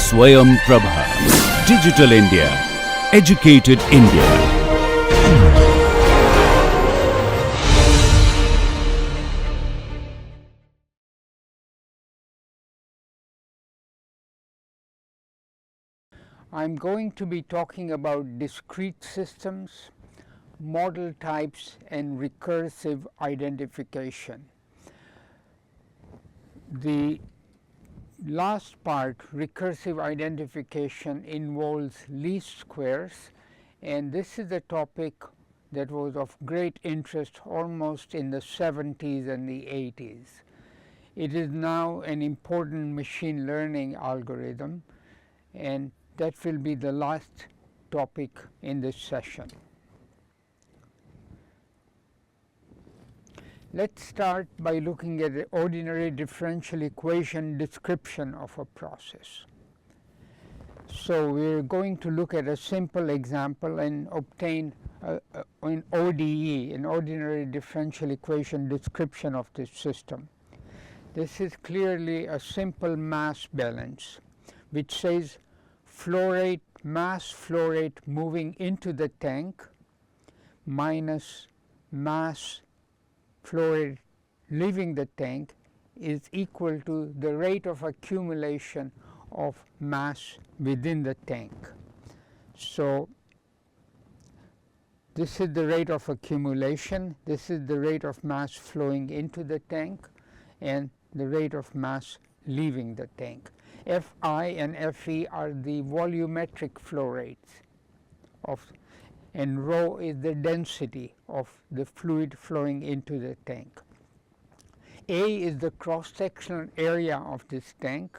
Swayam Prabha. Digital India. Educated India. I'm going to be talking about discrete systems, model types, and recursive identification. The last part, recursive identification, involves least squares, and this is a topic that was of great interest almost in the 70s and the 80s. It is now an important machine learning algorithm, and that will be the last topic in this session. Let's start by looking at the ordinary differential equation description of a process. So we're going to look at a simple example and obtain an ODE, an ordinary differential equation description of this system. This is clearly a simple mass balance which says mass flow rate moving into the tank minus mass flow rate leaving the tank is equal to the rate of accumulation of mass within the tank. So this is the rate of accumulation, this is the rate of mass flowing into the tank, and the rate of mass leaving the tank. Fi and Fe are the volumetric flow rates and rho is the density of the fluid flowing into the tank. A is the cross-sectional area of this tank,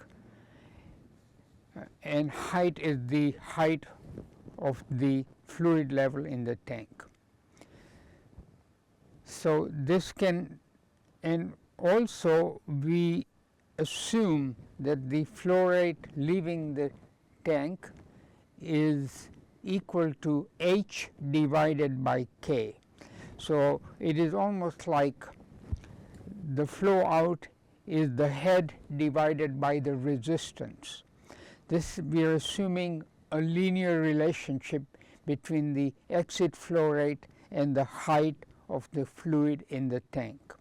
and height is the height of the fluid level in the tank. So this can, and also we assume that the flow rate leaving the tank is equal to H divided by K. So it is almost like the flow out is the head divided by the resistance. This we are assuming a linear relationship between the exit flow rate and the height of the fluid in the tank.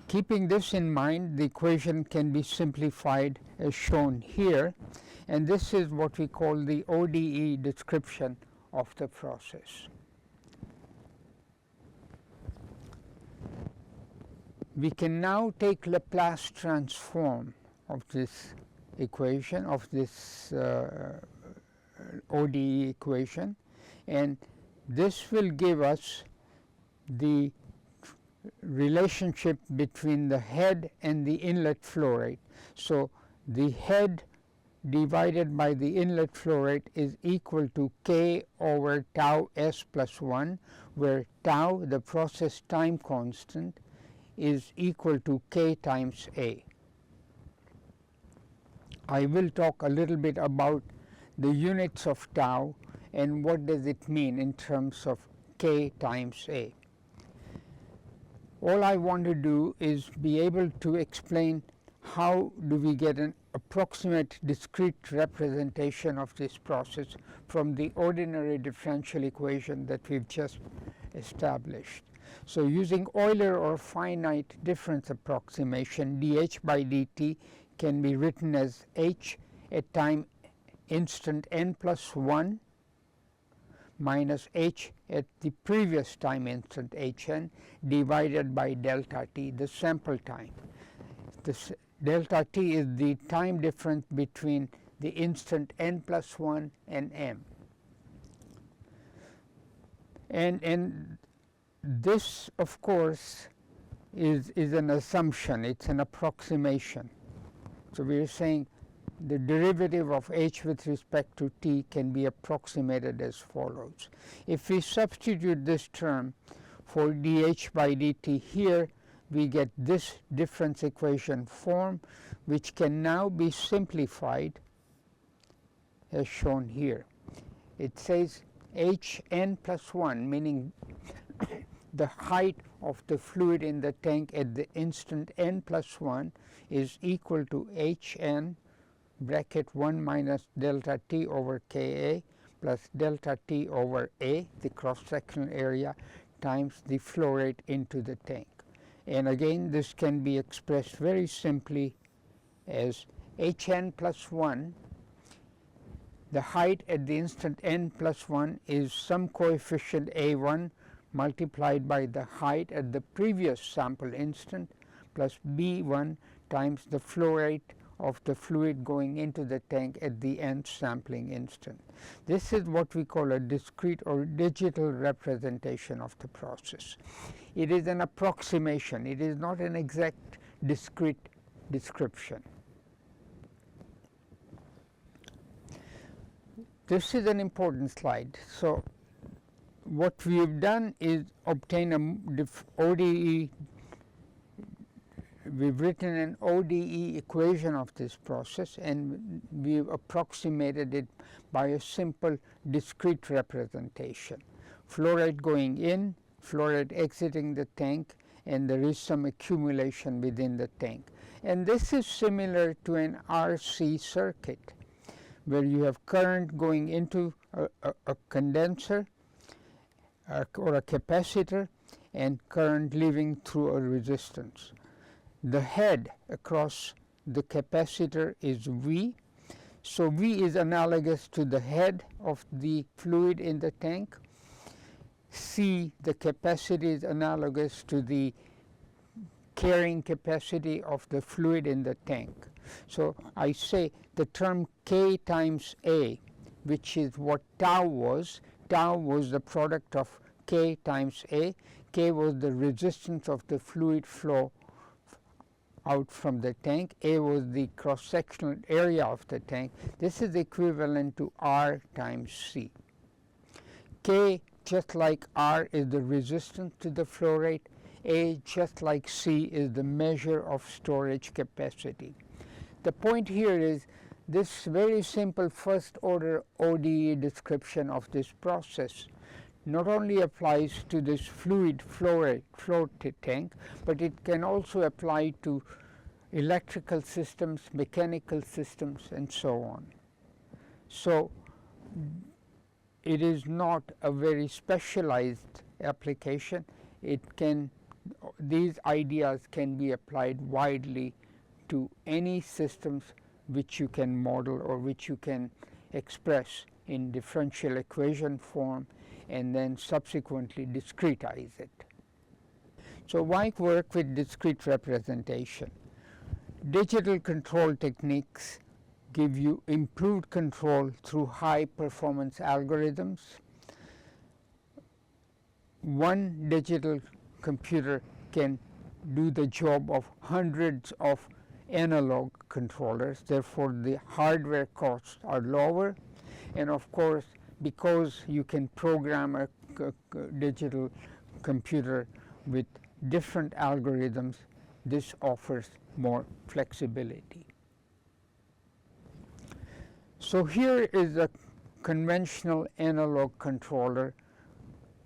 Keeping this in mind, the equation can be simplified as shown here, and this is what we call the ODE description of the process. We can now take Laplace transform of this equation, of this ODE equation, and this will give us the relationship between the head and the inlet flow rate. So the head divided by the inlet flow rate is equal to K over tau S plus 1, where tau, the process time constant, is equal to K times A. I will talk a little bit about the units of tau and what does it mean in terms of K times A. All I want to do is be able to explain how do we get an approximate discrete representation of this process from the ordinary differential equation that we've just established. So using Euler or finite difference approximation, dH by dt can be written as h at time instant n plus 1 minus h at the previous time instant hn divided by delta t, the sample time. This delta t is the time difference between the instant n plus 1 and m. And this, of course, is an assumption, it's an approximation. So we are saying the derivative of h with respect to t can be approximated as follows. If we substitute this term for dH by dt here, we get this difference equation form, which can now be simplified as shown here. It says hn plus 1, meaning the height of the fluid in the tank at the instant n plus 1 is equal to Hn bracket 1 minus delta T over Ka plus delta T over A, the cross-sectional area, times the flow rate into the tank. And again, this can be expressed very simply as Hn plus 1, the height at the instant n plus 1 is some coefficient A1 multiplied by the height at the previous sample instant plus B1 times the flow rate of the fluid going into the tank at the nth sampling instant. This is what we call a discrete or digital representation of the process. It is an approximation. It is not an exact discrete description. This is an important slide. So what we have done is obtain a ODE. We've written an ODE equation of this process, and we've approximated it by a simple discrete representation. Flow rate going in, flow rate exiting the tank, and there is some accumulation within the tank. And this is similar to an RC circuit, where you have current going into a condenser or a capacitor and current leaving through a resistance. The head across the capacitor is V. So V is analogous to the head of the fluid in the tank. C, the capacity, is analogous to the carrying capacity of the fluid in the tank. So I say the term K times A, which is what tau was the product of K times A. K was the resistance of the fluid flow out from the tank. A was the cross-sectional area of the tank. This is equivalent to R times C. K, just like R, is the resistance to the flow rate. A, just like C, is the measure of storage capacity. The point here is this very simple first order ODE description of this process not only applies to this fluid flow tank, but it can also apply to electrical systems, mechanical systems, and so on. So it is not a very specialized application. These ideas can be applied widely to any systems which you can model or which you can express in differential equation form and then subsequently discretize it. So why work with discrete representation? Digital control techniques give you improved control through high performance algorithms. One digital computer can do the job of hundreds of analog controllers, therefore the hardware costs are lower, and of course because you can program a digital computer with different algorithms, this offers more flexibility. So here is a conventional analog controller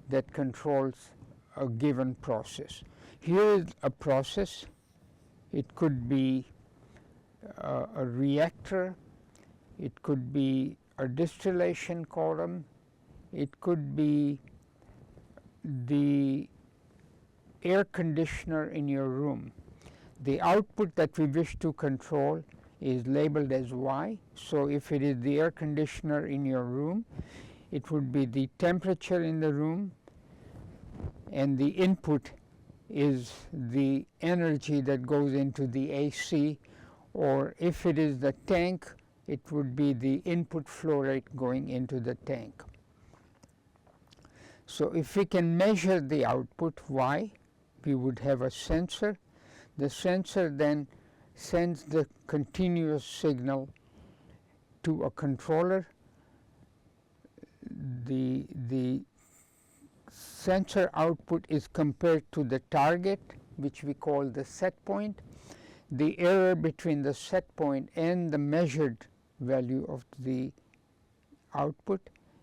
that controls a given process. Here is a process. It could be a reactor, it could be a distillation column, it could be the air conditioner in your room. The output that we wish to control is labeled as Y. So if it is the air conditioner in your room, it would be the temperature in the room, and the input is the energy that goes into the AC, or if it is the tank, it would be the input flow rate going into the tank. So if we can measure the output Y, we would have a sensor. The sensor then sends the continuous signal to a controller. The sensor output is compared to the target, which we call the set point. The error between the set point and the measured value of the output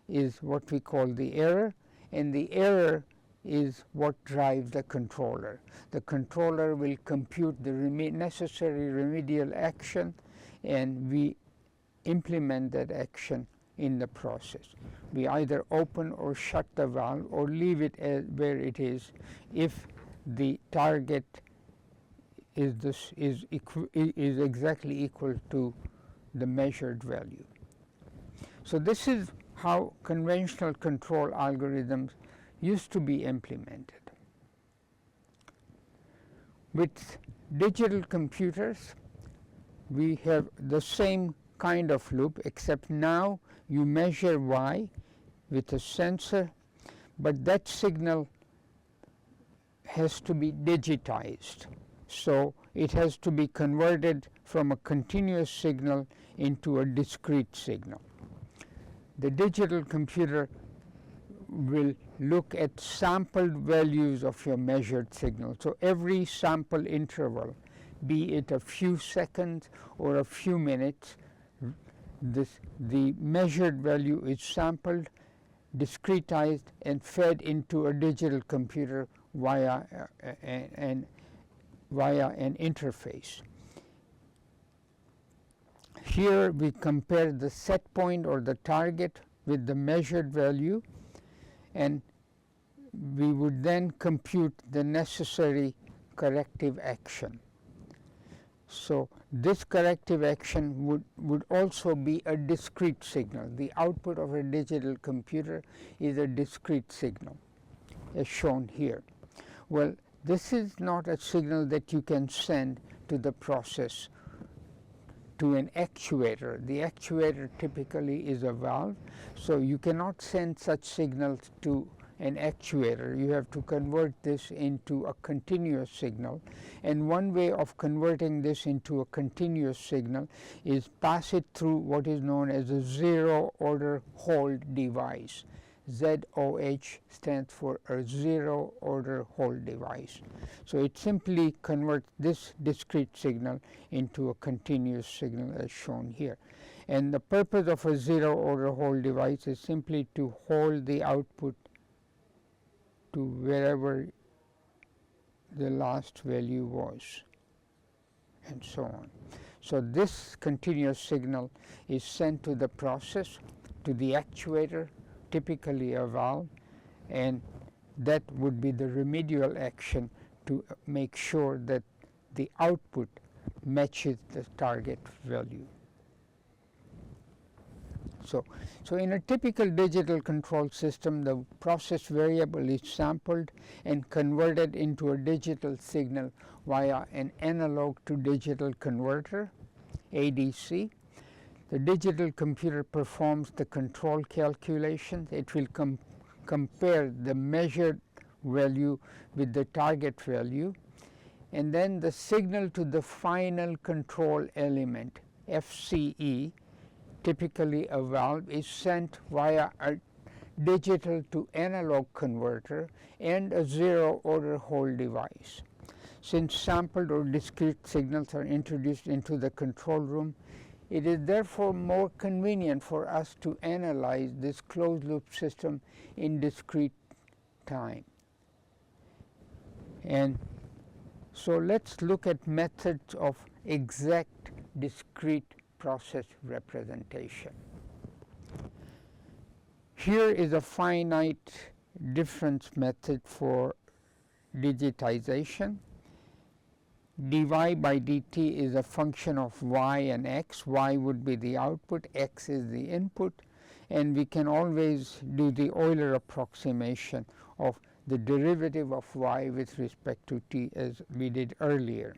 is what we call the error, and the error is what drives the controller. The controller will compute the necessary remedial action, and we implement that action in the process. We either open or shut the valve or leave it where it is if the target is exactly equal to the measured value. So this is how conventional control algorithms used to be implemented. With digital computers, we have the same kind of loop, except now you measure Y with a sensor, but that signal has to be digitized. So it has to be converted from a continuous signal into a discrete signal. The digital computer will look at sampled values of your measured signal. So every sample interval, be it a few seconds or a few minutes, the measured value is sampled, discretized, and fed into a digital computer via an interface. Here we compare the set point or the target with the measured value, and we would then compute the necessary corrective action. So this corrective action would also be a discrete signal. The output of a digital computer is a discrete signal, as shown here. Well, this is not a signal that you can send to the process, to an actuator. The actuator typically is a valve, so you cannot send such signals to an actuator. You have to convert this into a continuous signal, and one way of converting this into a continuous signal is pass it through what is known as a zero order hold device. ZOH stands for a zero order hold device. So it simply converts this discrete signal into a continuous signal as shown here. And the purpose of a zero order hold device is simply to hold the output to wherever the last value was, and so on. So this continuous signal is sent to the process, to the actuator, typically a valve, and that would be the remedial action to make sure that the output matches the target value. So in a typical digital control system, the process variable is sampled and converted into a digital signal via an analog to digital converter, ADC. The digital computer performs the control calculations. It will compare the measured value with the target value, and then the signal to the final control element, FCE, typically a valve, is sent via a digital to analog converter and a zero order hold device. Since sampled or discrete signals are introduced into the control room, it is therefore more convenient for us to analyze this closed loop system in discrete time. And so let's look at methods of exact discrete process representation. Here is a finite difference method for digitization. dy by dt is a function of y and x. Y would be the output, x is the input, and we can always do the Euler approximation of the derivative of y with respect to t as we did earlier.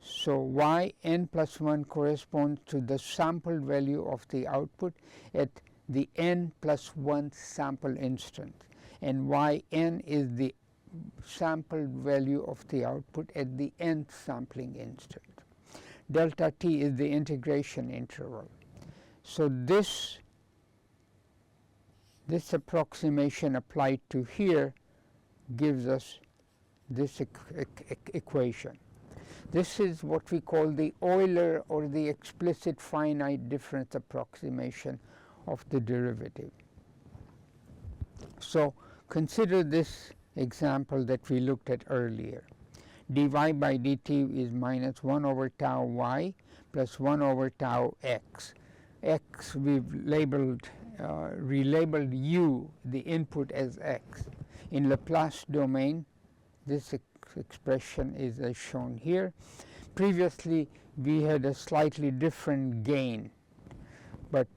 So y n plus 1 corresponds to the sampled value of the output at the n plus 1 sample instant, and y n is the sampled value of the output at the nth sampling instant. Delta t is the integration interval. So this approximation applied to here gives us this equation. This is what we call the Euler or the explicit finite difference approximation of the derivative. So consider this example that we looked at earlier. dy by dt is minus 1 over tau y plus 1 over tau x. X we've relabeled u, the input, as x. In Laplace domain, this expression is as shown here. Previously we had a slightly different gain, but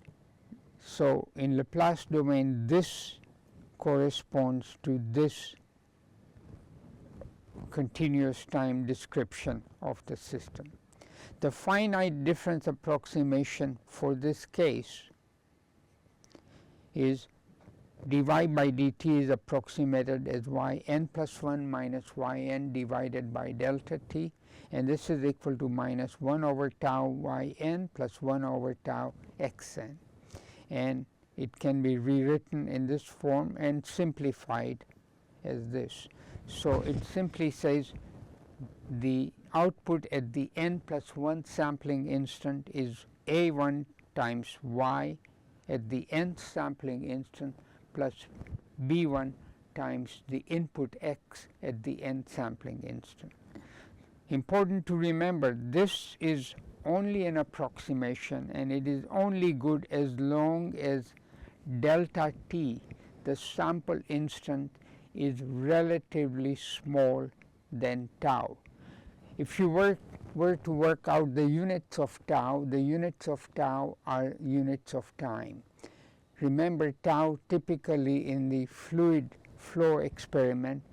so in Laplace domain this corresponds to this continuous time description of the system. The finite difference approximation for this case is dy by dt is approximated as yn plus 1 minus yn divided by delta t, and this is equal to minus 1 over tau yn plus 1 over tau xn. And it can be rewritten in this form and simplified as this. So it simply says the output at the n plus 1 sampling instant is a1 times y at the nth sampling instant plus b1 times the input x at the nth sampling instant. Important to remember, this is only an approximation, and it is only good as long as delta t, the sample instant, is relatively small than tau. If you were to work out the units of tau are units of time. Remember, tau typically in the fluid flow experiment,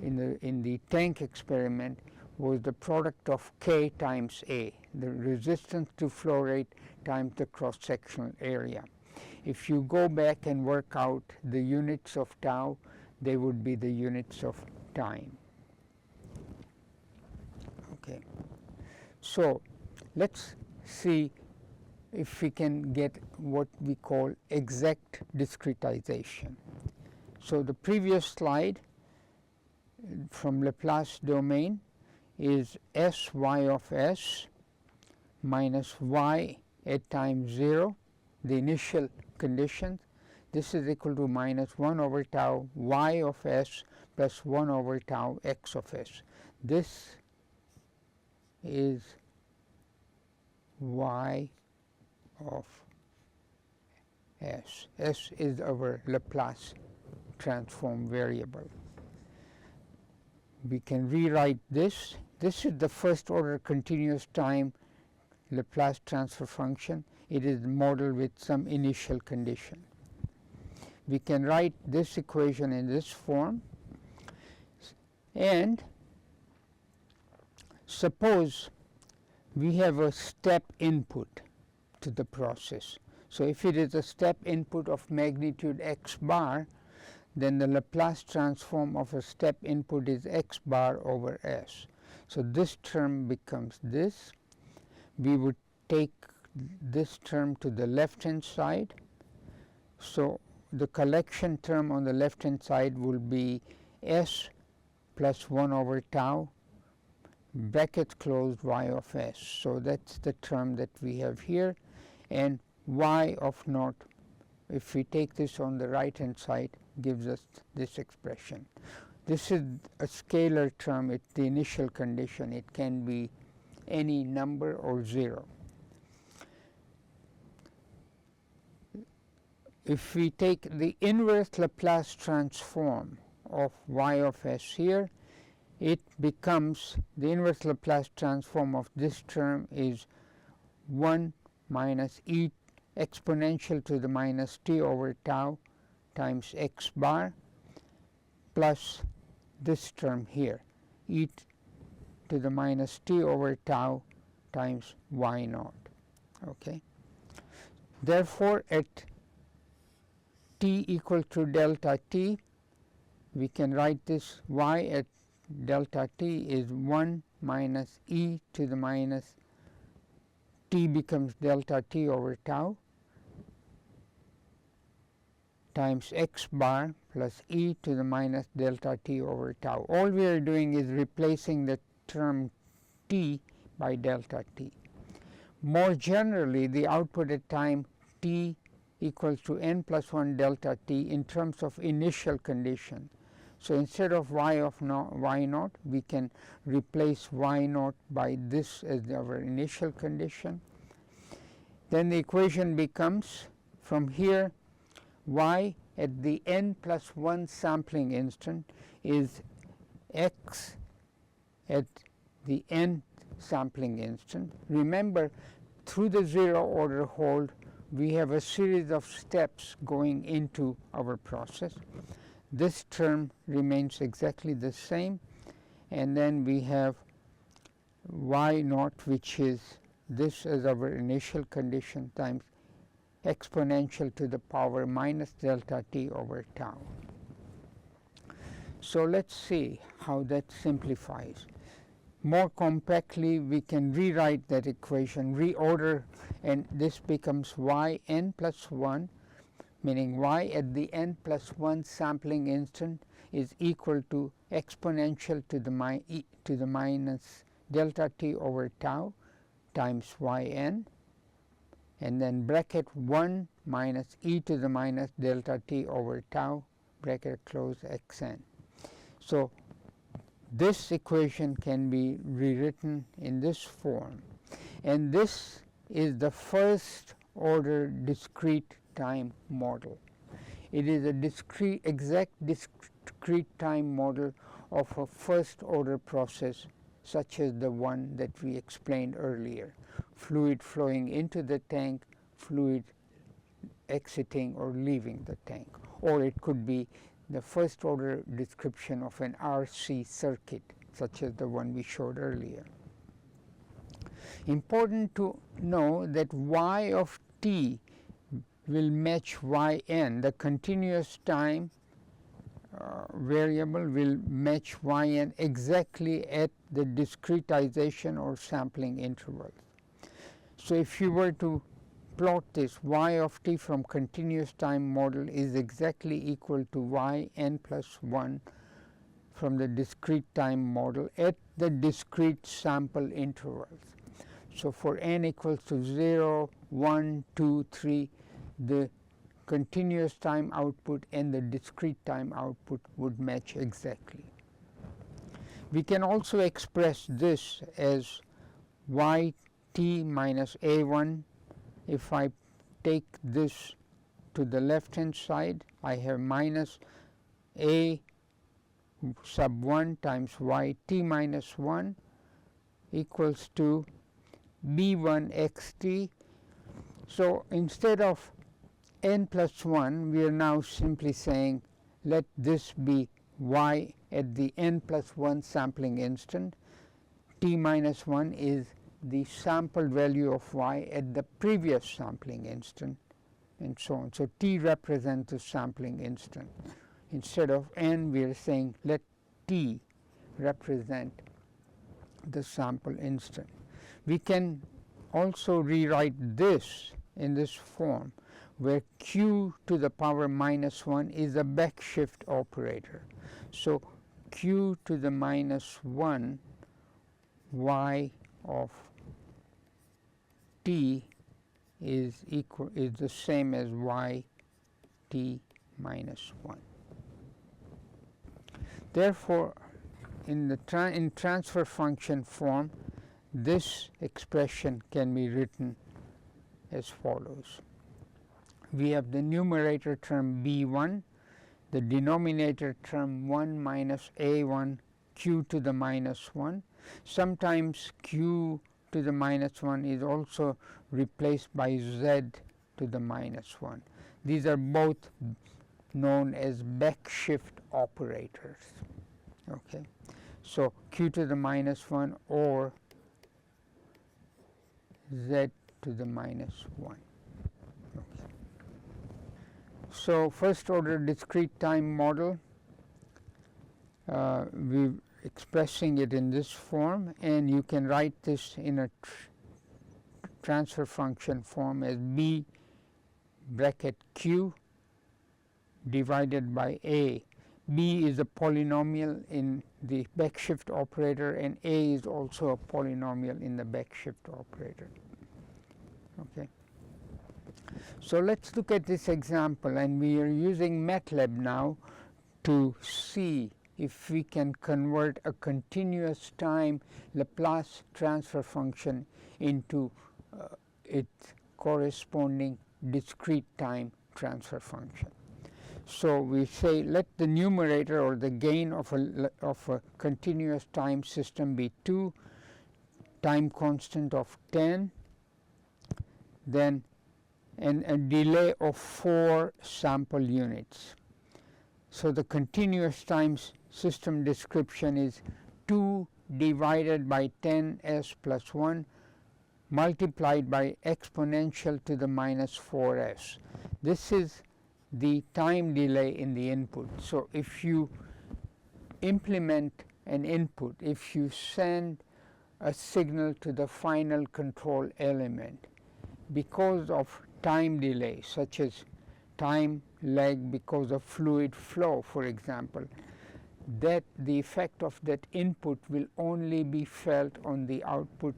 in the tank experiment, was the product of K times A, the resistance to flow rate times the cross-sectional area. If you go back and work out the units of tau, they would be the units of time. Okay. So let's see if we can get what we call exact discretization. So the previous slide from Laplace domain is sy of s minus y at time 0, the initial conditions. This is equal to minus 1 over tau y of s plus 1 over tau x of s. This is y of s. S is our Laplace transform variable. We can rewrite this. This is the first order continuous time Laplace transfer function. It is modeled with some initial condition. We can write this equation in this form, and suppose we have a step input to the process. So if it is a step input of magnitude x bar, then the Laplace transform of a step input is x bar over s. So this term becomes this. We would take this term to the left hand side. So the collection term on the left hand side will be s plus 1 over tau brackets closed y of s. So that's the term that we have here, and y of naught, if we take this on the right hand side, gives us this expression. This is a scalar term. It's the initial condition. It can be any number or 0. If we take the inverse Laplace transform of y of s here, it becomes, the inverse Laplace transform of this term is 1 minus e exponential to the minus t over tau times x bar plus this term here, e to the minus t over tau times y naught. Okay. Therefore, at t equal to delta t, we can write this y at delta t is 1 minus e to the minus t becomes delta t over tau times x bar plus e to the minus delta t over tau. All we are doing is replacing the term t by delta t. More generally, the output at time t equals to n plus 1 delta t in terms of initial condition. So instead of y naught, we can replace y naught by this as our initial condition. Then the equation becomes, from here, y at the n plus 1 sampling instant is x at the nth sampling instant. Remember, through the zero order hold, we have a series of steps going into our process. This term remains exactly the same, and then we have y naught, which is this as our initial condition, times exponential to the power minus delta t over tau. So let's see how that simplifies. More compactly, we can rewrite that equation, reorder, and this becomes y n plus 1, meaning y at the n plus 1 sampling instant is equal to exponential to the minus delta t over tau times yn, and then bracket 1 minus e to the minus delta t over tau, bracket close, xn. So this equation can be rewritten in this form, and this is the first order discrete time model. It is a exact discrete time model of a first order process such as the one that we explained earlier. Fluid flowing into the tank, fluid exiting or leaving the tank. Or it could be the first order description of an RC circuit such as the one we showed earlier. Important to know that y of t will match yn, the continuous time variable will match yn exactly at the discretization or sampling interval. So if you were to plot this, y of t from continuous time model is exactly equal to yn plus 1 from the discrete time model at the discrete sample intervals. So for n equals to 0, 1, 2, 3, the continuous time output and the discrete time output would match exactly. We can also express this as yt minus a1. If I take this to the left hand side, I have minus a sub 1 times yt minus 1 equals to b1 xt. So instead of n plus 1, we are now simply saying let this be y at the n plus 1 sampling instant. T minus 1 is the sample value of y at the previous sampling instant, and so on. So t represents the sampling instant. Instead of n, we are saying let t represent the sample instant. We can also rewrite this in this form, where q to the power minus 1 is a backshift operator. So q to the minus 1 y of t is the same as yt minus 1. Therefore, in transfer function form, this expression can be written as follows. We have the numerator term b1, the denominator term 1 minus a1 q to the minus 1. Sometimes q to the minus 1 is also replaced by z to the minus 1. These are both known as backshift operators. Okay, so q to the minus 1 or z to the minus 1. Okay. So first order discrete time model, we're expressing it in this form, and you can write this in a transfer function form as b bracket q divided by a. B is a polynomial in the backshift operator, and a is also a polynomial in the backshift operator. Okay. So let's look at this example, and we are using MATLAB now to see if we can convert a continuous time Laplace transfer function into its corresponding discrete time transfer function. So we say let the numerator or the gain of a continuous time system be 2 time constant of 10, then and a delay of 4 sample units. So the continuous time system description is 2 divided by 10s plus 1 multiplied by exponential to the minus 4s. This is the time delay in the input. So if you implement an input, if you send a signal to the final control element, because of time delay, such as time lag because of fluid flow, for example, that the effect of that input will only be felt on the output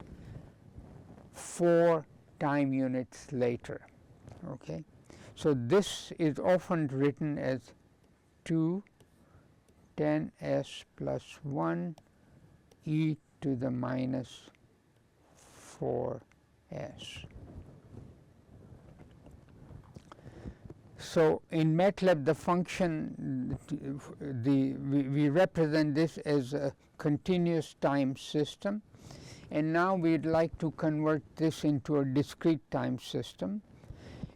4 time units later. Okay, so this is often written as 2 10s plus 1 e to the minus 4s. So in MATLAB, the function, we represent this as a continuous time system, and now we'd like to convert this into a discrete time system,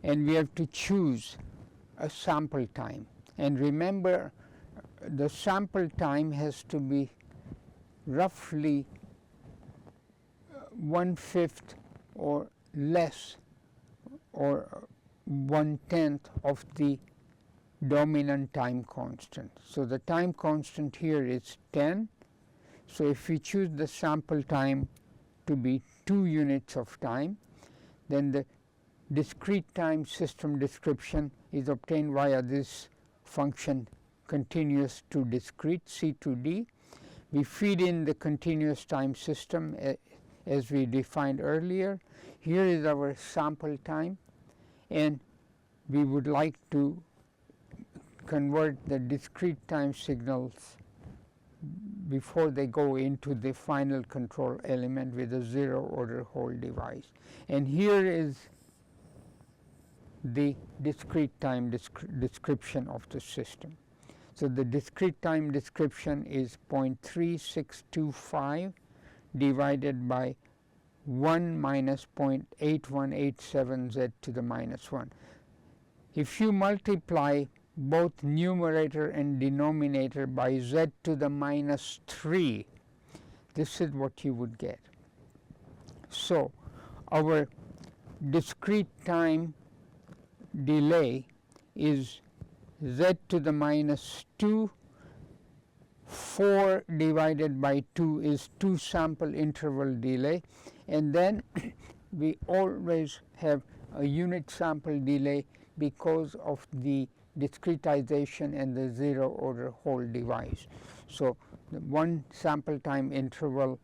and we have to choose a sample time. And remember, the sample time has to be roughly 1/5 or less, or 1/10 of the dominant time constant. So the time constant here is 10. So if we choose the sample time to be 2 units of time, then the discrete time system description is obtained via this function continuous to discrete, C to D. We feed in the continuous time system as we defined earlier. Here is our sample time, and we would like to convert the discrete time signals before they go into the final control element with a 0 order Hall device. And here is the discrete time description of the system. So the discrete time description is 0.3625 divided by 1 minus 0.8187 z to the minus 1. If you multiply both numerator and denominator by z to the minus 3, this is what you would get. So our discrete time delay is z to the minus 2. 4 divided by 2 is 2 sample interval delay, and then we always have a unit sample delay because of the discretization and the 0 order Hall device. So the 1 sample time interval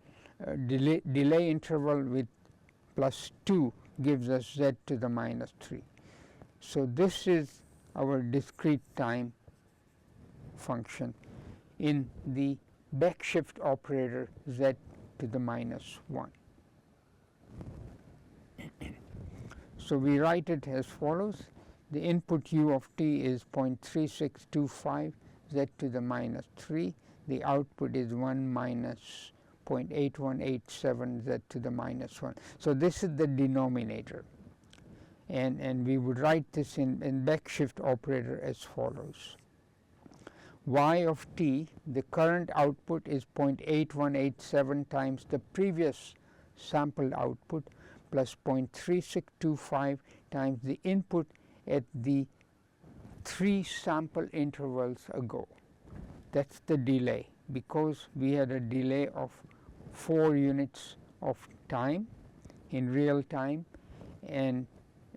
delay interval with plus 2 gives us z to the minus 3. So this is our discrete time function in the backshift operator z to the minus 1. So we write it as follows. The input u of t is 0.3625 z to the minus 3. The output is 1 minus 0.8187 z to the minus 1. So this is the denominator. And we would write this in backshift operator as follows. Y of t, the current output is 0.8187 times the previous sample output plus 0.3625 times the input at the 3 sample intervals ago. That's the delay, because we had a delay of 4 units of time in real time, and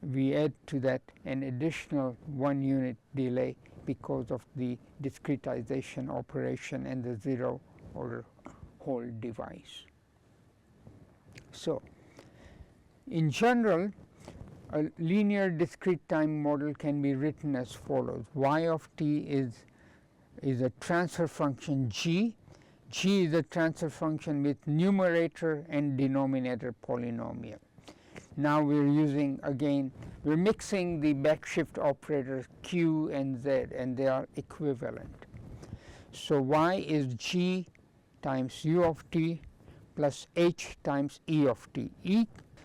we add to that an additional 1 unit delay because of the discretization operation and the 0 order Hall device. So in general, a linear discrete time model can be written as follows. Y of t is a transfer function g. G is a transfer function with numerator and denominator polynomial. Now we're using, again, we're mixing the backshift operators q and z, and they are equivalent. So y is g times u of t plus h times e of t.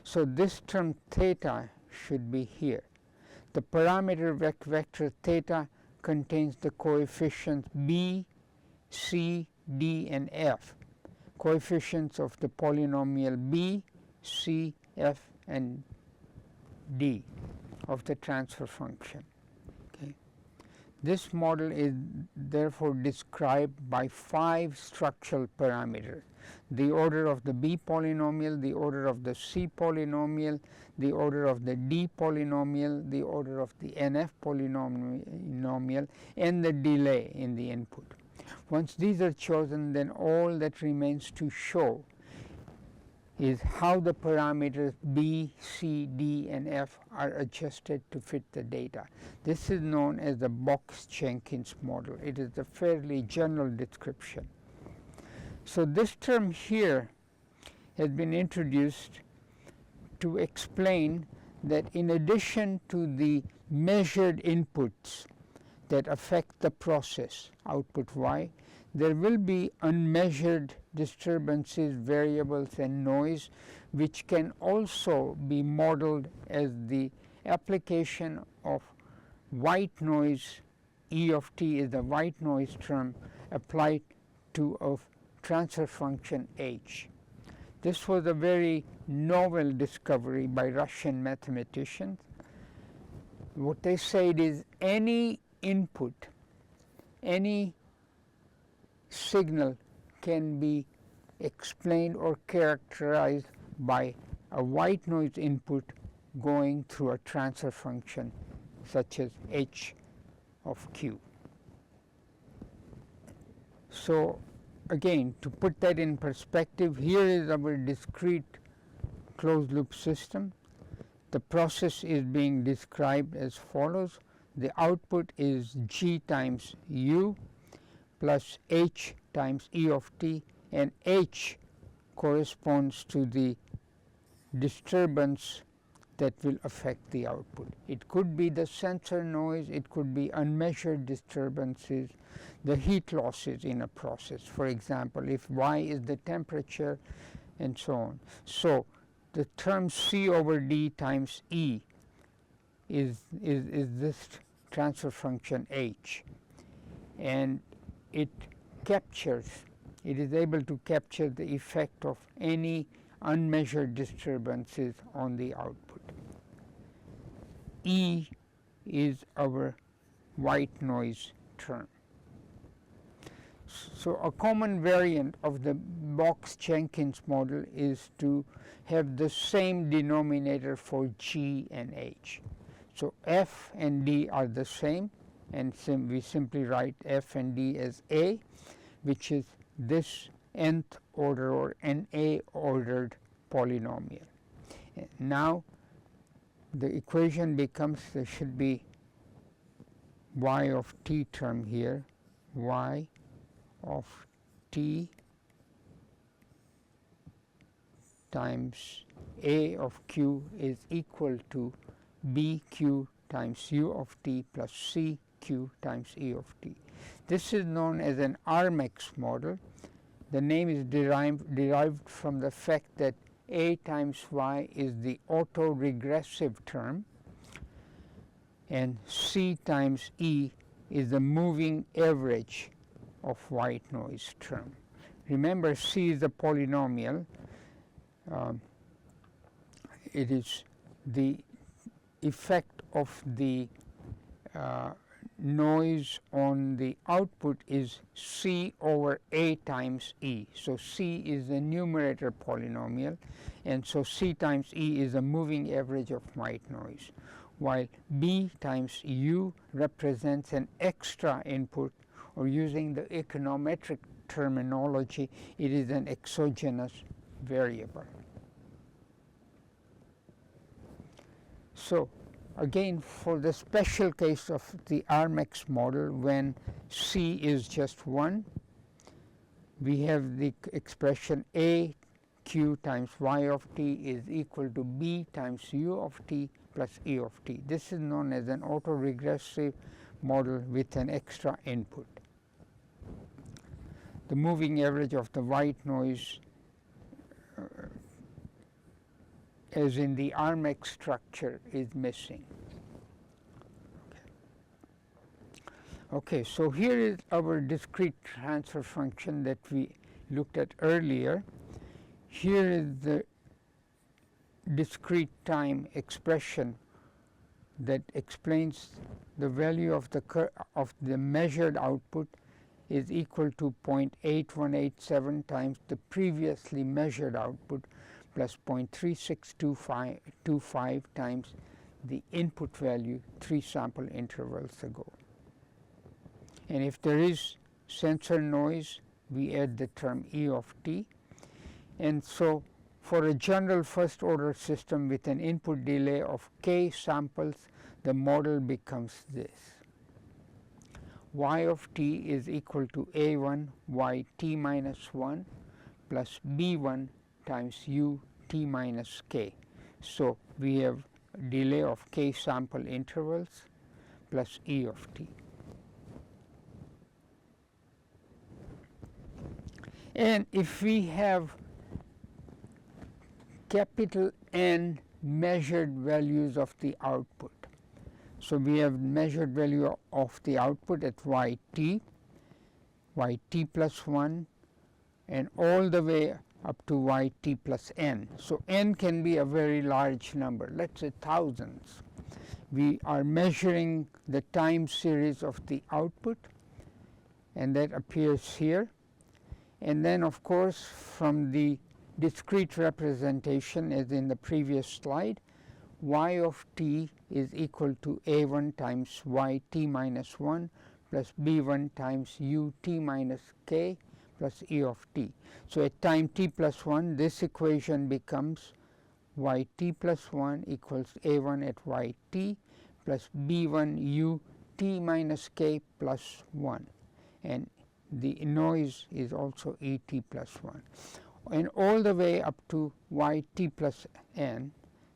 So this term theta should be here. The parameter vector theta contains the coefficients b, c, d, and f. Coefficients of the polynomial b, c, f, and d of the transfer function. Okay. This model is therefore described by 5 structural parameters: the order of the b polynomial, the order of the c polynomial, the order of the d polynomial, the order of the nf polynomial, and the delay in the input. Once these are chosen, then all that remains to show is how the parameters b, c, d, and f are adjusted to fit the data. This is known as the Box-Jenkins model. It is a fairly general description. So this term here has been introduced to explain that in addition to the measured inputs that affect the process, output y, there will be unmeasured disturbances, variables, and noise, which can also be modeled as the application of white noise. E of t is the white noise term applied to a transfer function h. This was a very novel discovery by Russian mathematicians. What they said is any input, any signal can be explained or characterized by a white noise input going through a transfer function such as h of q. So again, to put that in perspective, here is our discrete closed loop system. The process is being described as follows. The output is g times u plus h times e of t, and h corresponds to the disturbance that will affect the output. It could be the sensor noise, it could be unmeasured disturbances, the heat losses in a process, for example, if y is the temperature, and so on. So the term c over d times e is this transfer function h, and it is able to capture the effect of any unmeasured disturbances on the output. E is our white noise term. So a common variant of the Box-Jenkins model is to have the same denominator for G and H. So F and D are the same, and we simply write F and D as A, which is this nth order or NA ordered polynomial. Now the equation becomes, there should be y of t term here, y of t times a of q is equal to bq times u of t plus cq times e of t. This is known as an RMX model. The name is derived from the fact that a times y is the autoregressive term, and c times e is the moving average of white noise term. Remember, c is a polynomial. It is the effect of the noise on the output is c over a times e. So c is the numerator polynomial, and so c times e is a moving average of white noise, while b times u represents an extra input, or using the econometric terminology, it is an exogenous variable. So again, for the special case of the RMX model, when C is just 1, we have the expression A q times y of t is equal to b times u of t plus e of t. This is known as an autoregressive model with an extra input. The moving average of the white noise as in the RMX structure is missing. Okay, so here is our discrete transfer function that we looked at earlier. Here is the discrete time expression that explains the value of the measured output is equal to 0.8187 times the previously measured output plus 0.3625 times the input value 3 sample intervals ago. And if there is sensor noise, we add the term E of t. And so for a general first order system with an input delay of k samples, the model becomes this. Y of t is equal to A1 y t minus 1 plus B1 times u t minus k. So we have delay of k sample intervals plus E of t. And if we have capital N measured values of the output, so we have measured value of the output at yt plus 1 and all the way up to yt plus n. So n can be a very large number, let's say thousands. We are measuring the time series of the output, and that appears here. And then of course from the discrete representation as in the previous slide, y of t is equal to A1 times yt minus 1 plus B1 times ut minus k plus E of t. So at time t plus 1, this equation becomes yt plus 1 equals A1 at yt plus B1 ut minus k plus 1. And the noise is also Et plus 1. And all the way up to yt plus n,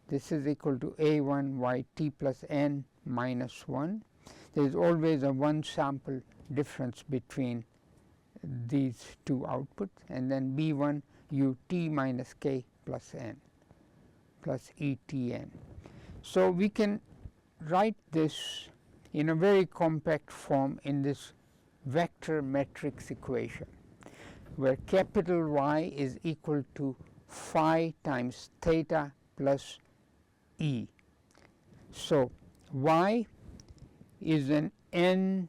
this is equal to A1 yt plus n minus 1. There is always a one sample difference between these two outputs, and then B1 ut minus k plus n plus Etn. So we can write this in a very compact form in this vector matrix equation, where capital Y is equal to phi times theta plus E. So Y is an n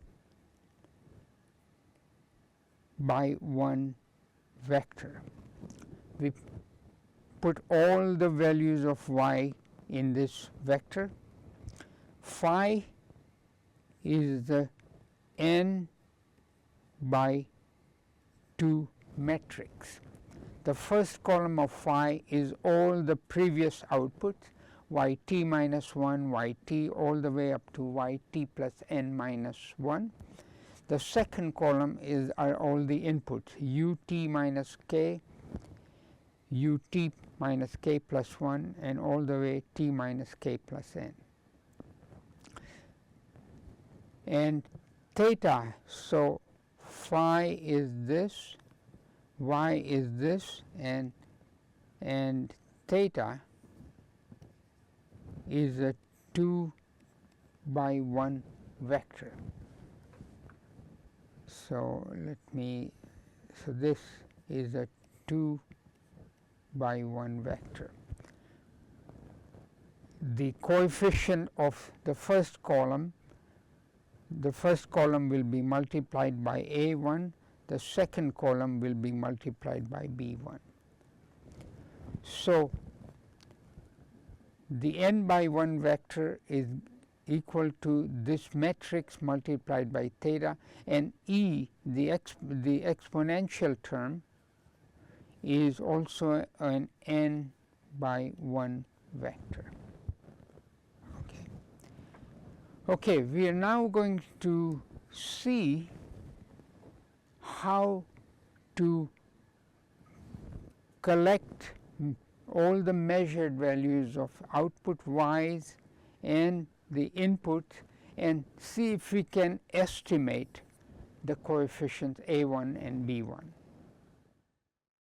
by 1 vector. We put all the values of Y in this vector. Phi is the n by 2 matrix. The first column of phi is all the previous outputs, yt minus 1, yt all the way up to yt plus n minus 1. The second column are all the inputs, ut minus k, ut minus k plus 1, and all the way t minus k plus n. And theta, so phi is this, y is this, and theta is a 2 by 1 vector. So so this is a 2 by 1 vector. The coefficient of the first column will be multiplied by A1, the second column will be multiplied by B1. So the n by 1 vector is equal to this matrix multiplied by theta, and E, the exponential term, is also an n by 1 vector. Okay, we are now going to see how to collect all the measured values of output y's and the input and see if we can estimate the coefficients a1 and b1.